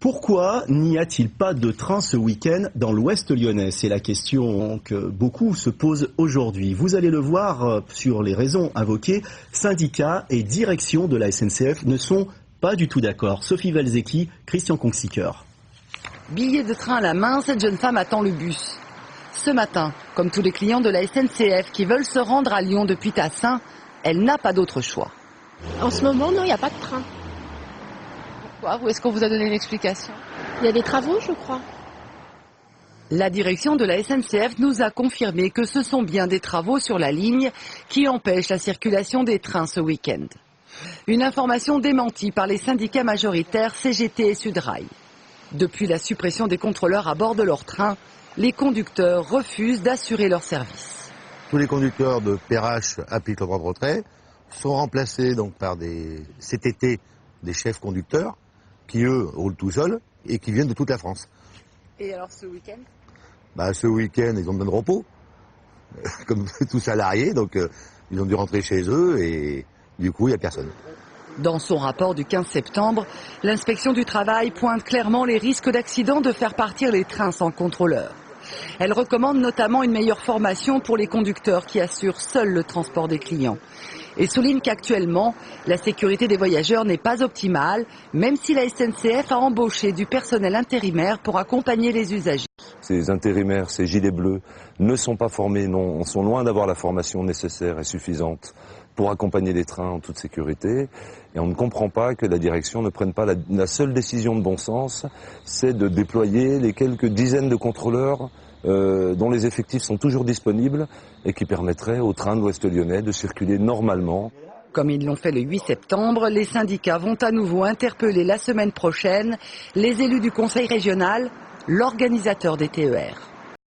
Pourquoi n'y a-t-il pas de train ce week-end dans l'ouest lyonnais? C'est la question que beaucoup se posent aujourd'hui. Vous allez le voir sur les raisons invoquées. Syndicats et direction de la SNCF ne sont pas du tout d'accord. Sophie Valzecchi, Christian Konksiker. Billet de train à la main, cette jeune femme attend le bus. Ce matin, comme tous les clients de la SNCF qui veulent se rendre à Lyon depuis Tassin, elle n'a pas d'autre choix. En ce moment, non, il n'y a pas de train. Pourquoi? Ou est-ce qu'on vous a donné une explication? Il y a des travaux, je crois. La direction de la SNCF nous a confirmé que ce sont bien des travaux sur la ligne qui empêchent la circulation des trains ce week-end. Une information démentie par les syndicats majoritaires CGT et Sudrail. Depuis la suppression des contrôleurs à bord de leur train, les conducteurs refusent d'assurer leur service. Tous les conducteurs de PRH appliquent le droit de retrait, sont remplacés donc par des CTT, des chefs conducteurs, qui eux roulent tout seuls et qui viennent de toute la France. Et alors ce week-end? Ce week-end, ils ont besoin de repos, comme tout salarié, donc ils ont dû rentrer chez eux et du coup il n'y a personne. Dans son rapport du 15 septembre, l'inspection du travail pointe clairement les risques d'accident de faire partir les trains sans contrôleur. Elle recommande notamment une meilleure formation pour les conducteurs qui assurent seuls le transport des clients. Et souligne qu'actuellement, la sécurité des voyageurs n'est pas optimale, même si la SNCF a embauché du personnel intérimaire pour accompagner les usagers. Ces intérimaires, ces gilets bleus, ne sont pas formés, non, sont loin d'avoir la formation nécessaire et suffisante pour accompagner les trains en toute sécurité. Et on ne comprend pas que la direction ne prenne pas la seule décision de bon sens, c'est de déployer les quelques dizaines de contrôleurs dont les effectifs sont toujours disponibles et qui permettraient aux trains de l'Ouest lyonnais de circuler normalement. Comme ils l'ont fait le 8 septembre, les syndicats vont à nouveau interpeller la semaine prochaine les élus du Conseil régional, l'organisateur des TER.